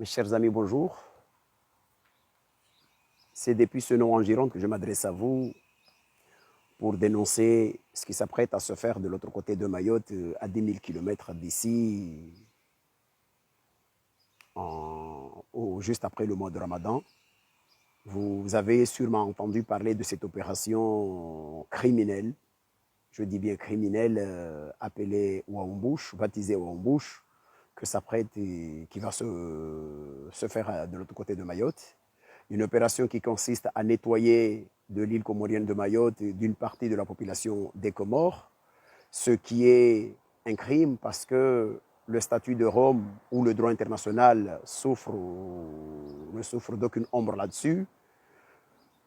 Mes chers amis, bonjour. C'est depuis ce nom en Gironde que je m'adresse à vous pour dénoncer ce qui s'apprête à se faire de l'autre côté de Mayotte, à 10 000 km d'ici, juste après le mois de Ramadan. Vous avez sûrement entendu parler de cette opération criminelle, je dis bien criminelle, appelée Ouaoumbouche, baptisée Ouaoumbouche, qui va se faire de l'autre côté de Mayotte. Une opération qui consiste à nettoyer de l'île comorienne de Mayotte d'une partie de la population des Comores, ce qui est un crime parce que le statut de Rome ou le droit international ne souffre d'aucune ombre là-dessus.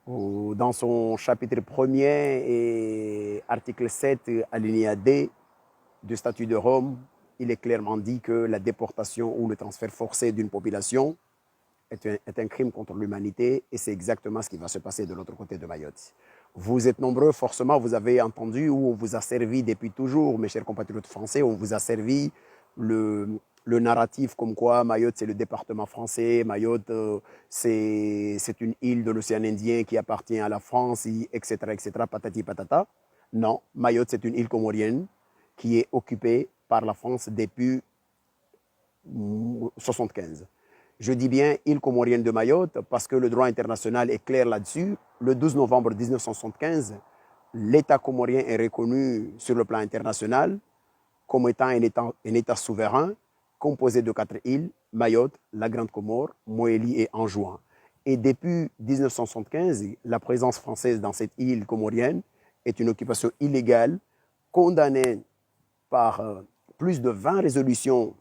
Dans son chapitre 1er et article 7, alinéa D du statut de Rome, il est clairement dit que la déportation ou le transfert forcé d'une population est un crime contre l'humanité et c'est exactement ce qui va se passer de l'autre côté de Mayotte. Vous êtes nombreux, forcément, vous avez entendu où on vous a servi depuis toujours, mes chers compatriotes français, on vous a servi le narratif comme quoi Mayotte c'est le département français, Mayotte c'est une île de l'océan Indien qui appartient à la France, etc., etc., patati patata. Non, Mayotte c'est une île comorienne qui est occupée par la France depuis 1975. Je dis bien île comorienne de Mayotte parce que le droit international est clair là-dessus. Le 12 novembre 1975, l'État comorien est reconnu sur le plan international comme étant un État souverain composé de 4 îles, Mayotte, la Grande Comore, Moélie et Anjouan. Et depuis 1975, la présence française dans cette île comorienne est une occupation illégale condamnée par plus de 20 résolutions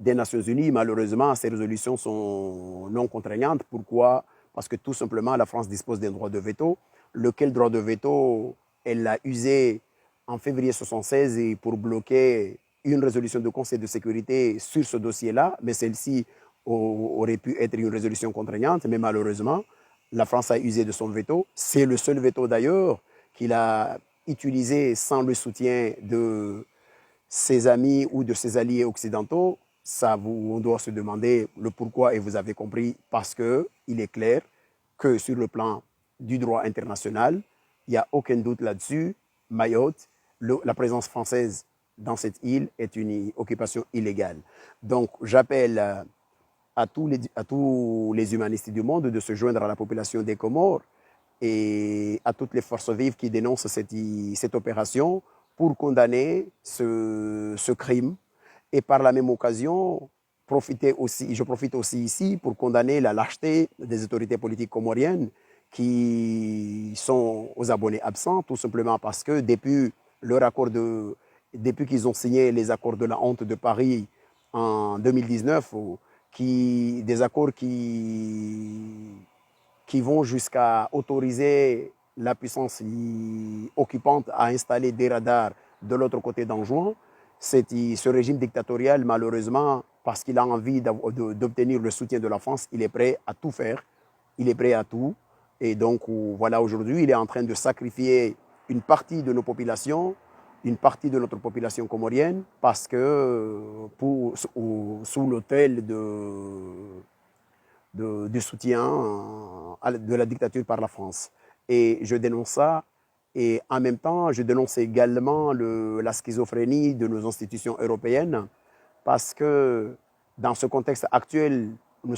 des Nations Unies. Malheureusement, ces résolutions sont non contraignantes. Pourquoi? Parce que tout simplement, la France dispose d'un droit de veto, lequel droit de veto, elle l'a usé en février 1976 pour bloquer une résolution du Conseil de sécurité sur ce dossier-là, mais celle-ci aurait pu être une résolution contraignante, mais malheureusement, la France a usé de son veto. C'est le seul veto d'ailleurs qu'il a utilisé sans le soutien de ses amis ou de ses alliés occidentaux. On doit se demander le pourquoi et vous avez compris parce qu'il est clair que sur le plan du droit international, il n'y a aucun doute là-dessus. Mayotte, la présence française dans cette île est une occupation illégale. Donc j'appelle à tous les humanistes du monde de se joindre à la population des Comores et à toutes les forces vives qui dénoncent cette opération pour condamner ce crime et par la même occasion, je profite aussi ici pour condamner la lâcheté des autorités politiques comoriennes qui sont aux abonnés absents, tout simplement parce que depuis qu'ils ont signé les accords de la honte de Paris en 2019, des accords qui vont jusqu'à autoriser la puissance occupante à installer des radars de l'autre côté d'Anjouan, ce régime dictatorial, malheureusement, parce qu'il a envie d'obtenir le soutien de la France, il est prêt à tout faire, il est prêt à tout. Et donc, voilà, aujourd'hui, il est en train de sacrifier une partie de nos populations, une partie de notre population comorienne, parce que sous l'autel du soutien de la dictature par la France. Et je dénonce ça. Et en même temps, je dénonce également la schizophrénie de nos institutions européennes parce que dans ce contexte actuel, nous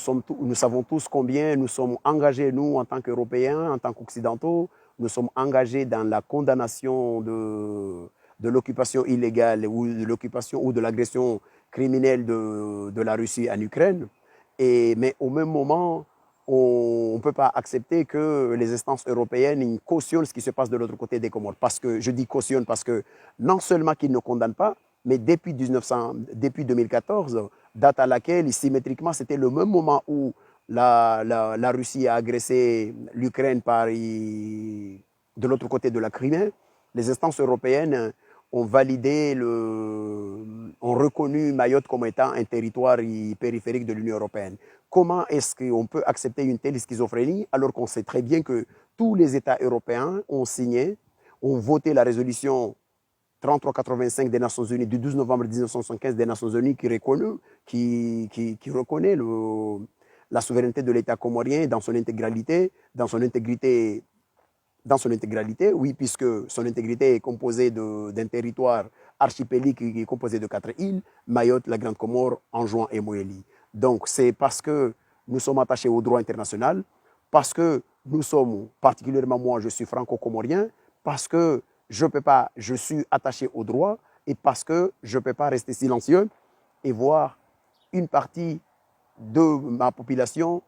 savons tous combien nous sommes engagés, nous, en tant qu'Européens, en tant qu'Occidentaux, nous sommes engagés dans la condamnation de l'occupation illégale ou de l'occupation ou de l'agression criminelle de la Russie en Ukraine. Mais au même moment, on ne peut pas accepter que les instances européennes cautionnent ce qui se passe de l'autre côté des Comores. Parce que, je dis cautionne parce que non seulement qu'ils ne condamnent pas, mais depuis 2014, date à laquelle, symétriquement, c'était le même moment où la Russie a agressé l'Ukraine de l'autre côté de la Crimée, les instances européennes ont reconnu Mayotte comme étant un territoire périphérique de l'Union européenne. Comment est-ce qu'on peut accepter une telle schizophrénie alors qu'on sait très bien que tous les États européens ont signé, ont voté la résolution 3385 des Nations Unies, du 12 novembre 1975 des Nations Unies qui reconnaît la souveraineté de l'État comorien dans son intégralité, oui, puisque son intégrité est composée d'un territoire archipélique qui est composé de 4 îles, Mayotte, la Grande Comore, Anjouan et Moélie. Donc c'est parce que nous sommes attachés au droit international, parce que nous sommes, particulièrement moi, je suis franco-comorien, parce que je suis attaché au droit et parce que je ne peux pas rester silencieux et voir une partie de ma population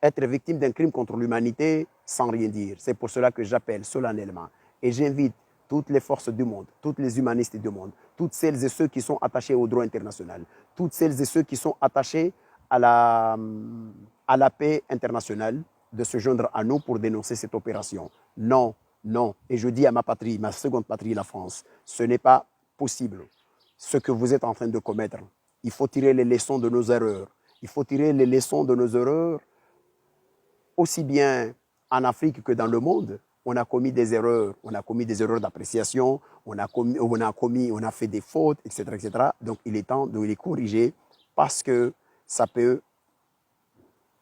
être victime d'un crime contre l'humanité sans rien dire. C'est pour cela que j'appelle solennellement et j'invite toutes les forces du monde, toutes les humanistes du monde, toutes celles et ceux qui sont attachés au droit international, toutes celles et ceux qui sont attachés à la paix internationale, de se joindre à nous pour dénoncer cette opération. Non, non. Et je dis à ma patrie, ma seconde patrie, la France, ce n'est pas possible. Ce que vous êtes en train de commettre, il faut tirer les leçons de nos erreurs. Il faut tirer les leçons de nos erreurs aussi bien en Afrique que dans le monde. On a commis des erreurs d'appréciation, on a fait des fautes, etc., etc. Donc il est temps de les corriger parce que ça peut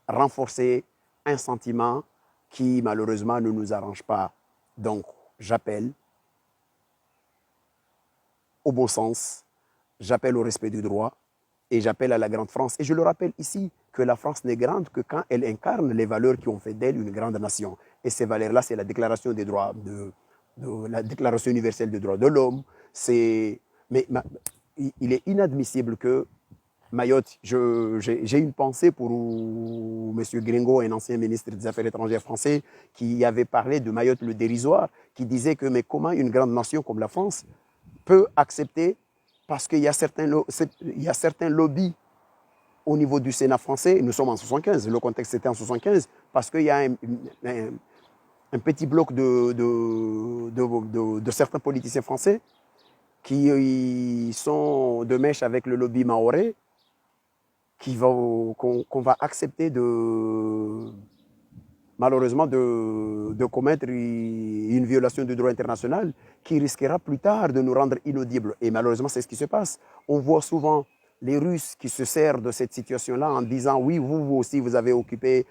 renforcer un sentiment qui malheureusement ne nous arrange pas. Donc j'appelle au bon sens, j'appelle au respect du droit et j'appelle à la grande France. Et je le rappelle ici que la France n'est grande que quand elle incarne les valeurs qui ont fait d'elle une grande nation. Et ces valeurs-là, c'est la déclaration des droits, la déclaration universelle des droits de l'homme. Mais il est inadmissible que Mayotte, j'ai une pensée pour M. Gringo, un ancien ministre des Affaires étrangères français, qui avait parlé de Mayotte le dérisoire, qui disait que mais comment une grande nation comme la France peut accepter, parce qu'il y a certains lobbies au niveau du Sénat français, nous sommes en 75, le contexte était en 75, parce qu'il y a un petit bloc de certains politiciens français qui sont de mèche avec le lobby mahorais, qu'on va accepter malheureusement de commettre une violation du droit international qui risquera plus tard de nous rendre inaudibles. Et malheureusement, c'est ce qui se passe. On voit souvent les Russes qui se servent de cette situation-là en disant oui, vous aussi, vous occupez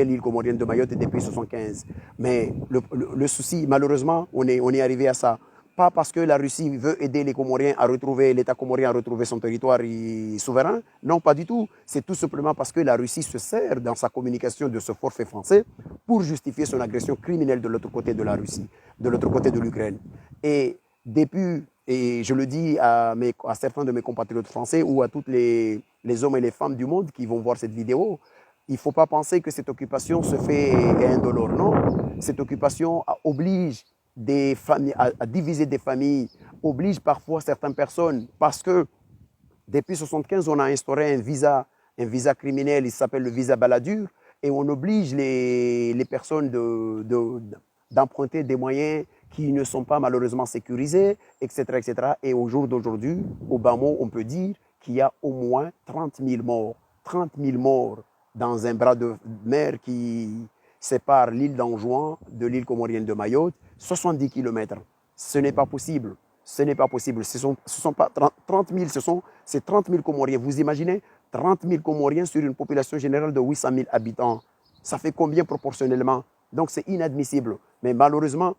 l'île comorienne de Mayotte depuis 1975. Mais le souci, malheureusement, on est arrivé à ça. Pas parce que la Russie veut aider les Comoriens à retrouver, l'État comorien à retrouver son territoire souverain. Non, pas du tout. C'est tout simplement parce que la Russie se sert dans sa communication de ce forfait français pour justifier son agression criminelle de l'autre côté de la Russie, de l'autre côté de l'Ukraine. Et depuis, et je le dis à certains de mes compatriotes français ou à tous les hommes et les femmes du monde qui vont voir cette vidéo, il ne faut pas penser que cette occupation se fait indolore. Non, cette occupation oblige des familles, à diviser des familles, oblige parfois certaines personnes, parce que depuis 1975, on a instauré un visa criminel, il s'appelle le visa Balladur, et on oblige les personnes d'emprunter des moyens qui ne sont pas malheureusement sécurisés, etc., etc. Et au jour d'aujourd'hui, au bas mot, on peut dire qu'il y a au moins 30 000 morts. 30 000 morts dans un bras de mer qui sépare l'île d'Anjouan de l'île comorienne de Mayotte, 70 km. Ce n'est pas possible. Ce n'est pas possible. Ce sont pas 30 000, c'est 30 000 Comoriens. Vous imaginez 30 000 Comoriens sur une population générale de 800 000 habitants. Ça fait combien proportionnellement? Donc c'est inadmissible. Mais malheureusement,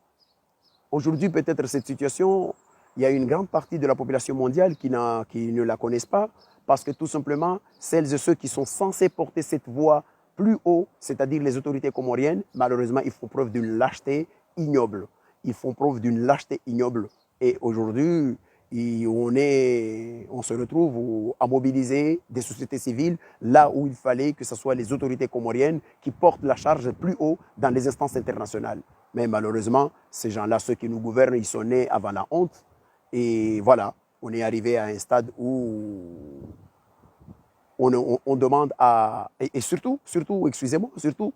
aujourd'hui, peut-être cette situation, il y a une grande partie de la population mondiale qui ne la connaissent pas, parce que tout simplement, celles et ceux qui sont censés porter cette voix plus haut, c'est-à-dire les autorités comoriennes, malheureusement, ils font preuve d'une lâcheté ignoble. Ils font preuve d'une lâcheté ignoble. Et aujourd'hui, on se retrouve à mobiliser des sociétés civiles là où il fallait que ce soit les autorités comoriennes qui portent la charge plus haut dans les instances internationales. Mais malheureusement, ces gens-là, ceux qui nous gouvernent, ils sont nés avant la honte. Et voilà, on est arrivé à un stade où on demande à... Et surtout, excusez-moi, surtout,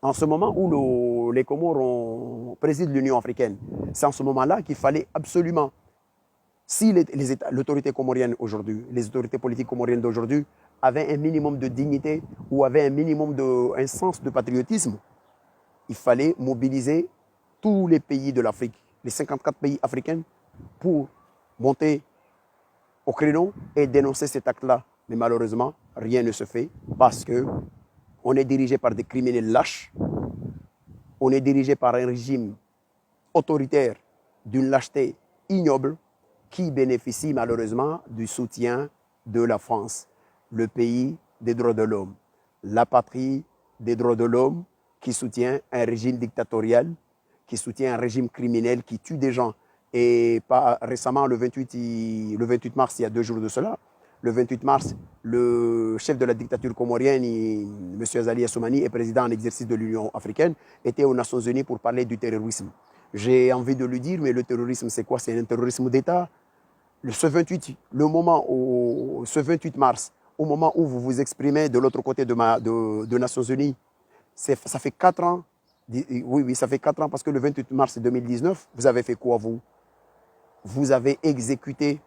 en ce moment où les Comores président l'Union africaine, c'est en ce moment-là qu'il fallait absolument, si l'autorité comorienne aujourd'hui, les autorités politiques comoriennes d'aujourd'hui avaient un minimum de dignité ou avaient un sens de patriotisme, il fallait mobiliser tous les pays de l'Afrique, les 54 pays africains, pour monter au créneau et dénoncer cet acte-là. Mais malheureusement, rien ne se fait parce qu'on est dirigé par des criminels lâches, on est dirigé par un régime autoritaire d'une lâcheté ignoble qui bénéficie malheureusement du soutien de la France, le pays des droits de l'homme, la patrie des droits de l'homme qui soutient un régime dictatorial, qui soutient un régime criminel qui tue des gens. Et pas récemment, le 28 mars, il y a 2 jours de cela, le 28 mars, le chef de la dictature comorienne, M. Azali Assoumani, est président en exercice de l'Union africaine, était aux Nations Unies pour parler du terrorisme. J'ai envie de lui dire, mais le terrorisme, c'est quoi? C'est un terrorisme d'État. Ce 28 mars, au moment où vous vous exprimez de l'autre côté de Nations Unies, ça fait 4 ans. Oui, ça fait 4 ans parce que le 28 mars 2019, vous avez fait quoi, vous? Vous avez exécuté,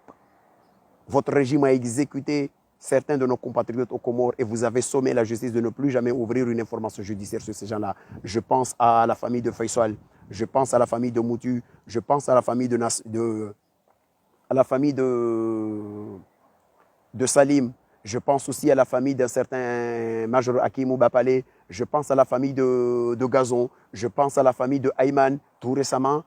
votre régime a exécuté certains de nos compatriotes aux Comores et vous avez sommé la justice de ne plus jamais ouvrir une information judiciaire sur ces gens-là. Je pense à la famille de Faisal, je pense à la famille de Moutu, je pense à la famille de Salim, je pense aussi à la famille d'un certain Major Hakim Oubapale, je pense à la famille de Gazon, je pense à la famille de Ayman, tout récemment,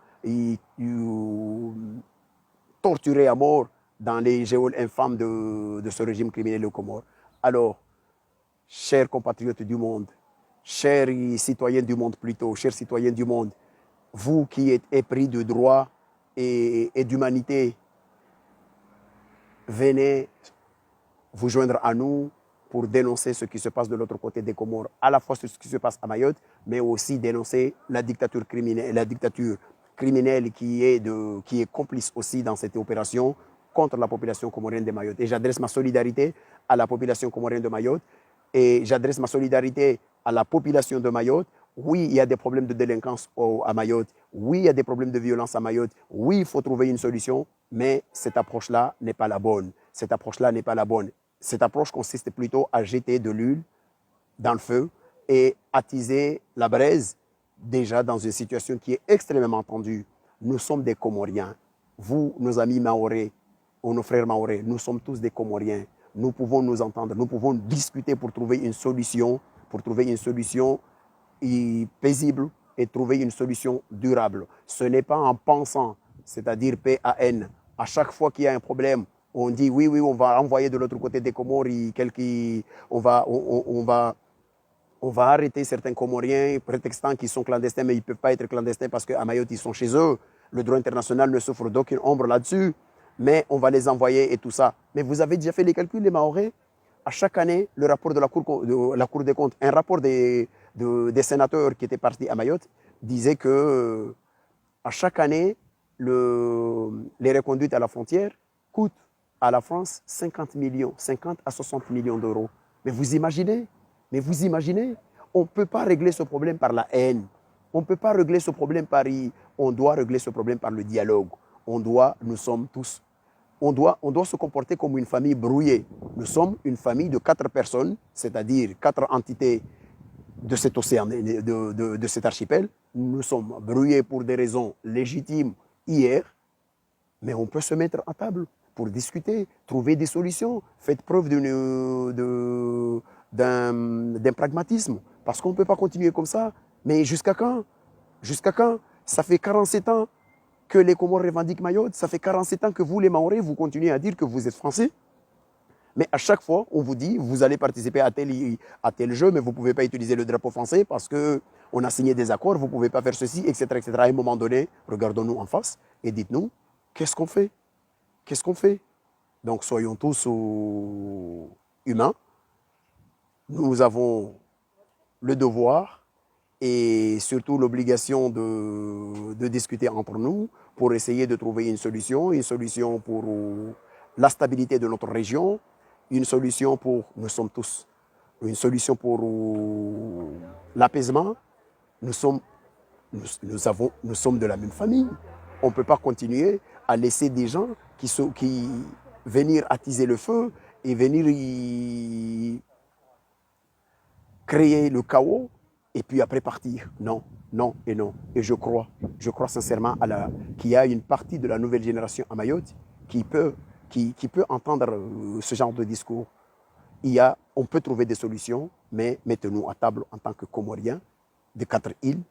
torturé à mort dans les geôles infâmes de ce régime criminel au Comores. Alors, chers compatriotes du monde, chers citoyens du monde plutôt, chers citoyens du monde, vous qui êtes épris de droit et d'humanité, venez vous joindre à nous pour dénoncer ce qui se passe de l'autre côté des Comores, à la fois ce qui se passe à Mayotte, mais aussi dénoncer la dictature criminelle qui est complice aussi dans cette opération contre la population comorienne de Mayotte. Et j'adresse ma solidarité à la population comorienne de Mayotte et j'adresse ma solidarité à la population de Mayotte. Oui, il y a des problèmes de délinquance à Mayotte. Oui, il y a des problèmes de violence à Mayotte. Oui, il faut trouver une solution, mais cette approche-là n'est pas la bonne. Cette approche-là n'est pas la bonne. Cette approche consiste plutôt à jeter de l'huile dans le feu et attiser la braise déjà dans une situation qui est extrêmement tendue. Nous sommes des Comoriens. Vous, nos amis mahorais, ou nos frères mahorais, nous sommes tous des Comoriens. Nous pouvons nous entendre, nous pouvons discuter pour trouver une solution paisible et trouver une solution durable. Ce n'est pas en pensant, c'est-à-dire PAN, à chaque fois qu'il y a un problème, on dit oui, on va envoyer de l'autre côté des Comores, on va arrêter certains Comoriens prétextant qu'ils sont clandestins, mais ils ne peuvent pas être clandestins parce qu'à Mayotte, ils sont chez eux. Le droit international ne souffre d'aucune ombre là-dessus, mais on va les envoyer et tout ça. Mais vous avez déjà fait les calculs, les Mahorais? À chaque année, le rapport de la Cour des comptes, un rapport des sénateurs qui étaient partis à Mayotte, disait que à chaque année, les reconduites à la frontière coûtent à la France 50 à 60 millions d'euros. Mais vous imaginez, on ne peut pas régler ce problème par la haine. On ne peut pas régler ce problème on doit régler ce problème par le dialogue. On doit se comporter comme une famille brouillée. Nous sommes une famille de 4 personnes, c'est-à-dire 4 entités de cet océan, de cet archipel. Nous sommes brouillés pour des raisons légitimes hier, mais on peut se mettre à table pour discuter, trouver des solutions. Faites preuve d'un pragmatisme, parce qu'on ne peut pas continuer comme ça. Mais jusqu'à quand? Jusqu'à quand? Ça fait 47 ans que les Comores revendiquent Mayotte, ça fait 47 ans que vous, les Mahorais, vous continuez à dire que vous êtes français. Mais à chaque fois, on vous dit, vous allez participer à tel jeu, mais vous ne pouvez pas utiliser le drapeau français parce qu'on a signé des accords, vous ne pouvez pas faire ceci, etc., etc. À un moment donné, regardons-nous en face et dites-nous, qu'est-ce qu'on fait? Qu'est-ce qu'on fait? Donc, soyons tous humains. Nous avons le devoir et surtout l'obligation de discuter entre nous pour essayer de trouver une solution pour la stabilité de notre région, une solution pour, nous sommes tous, une solution pour l'apaisement. Nous sommes de la même famille. On ne peut pas continuer à laisser des gens qui venir attiser le feu et venir créer le chaos et puis après partir. Non, non et non. Et je crois sincèrement qu'il y a une partie de la nouvelle génération à Mayotte qui peut entendre ce genre de discours. On peut trouver des solutions, mais mettons-nous à table en tant que Comoriens de 4 îles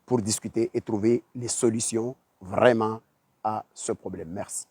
pour discuter et trouver les solutions vraiment à ce problème. Merci.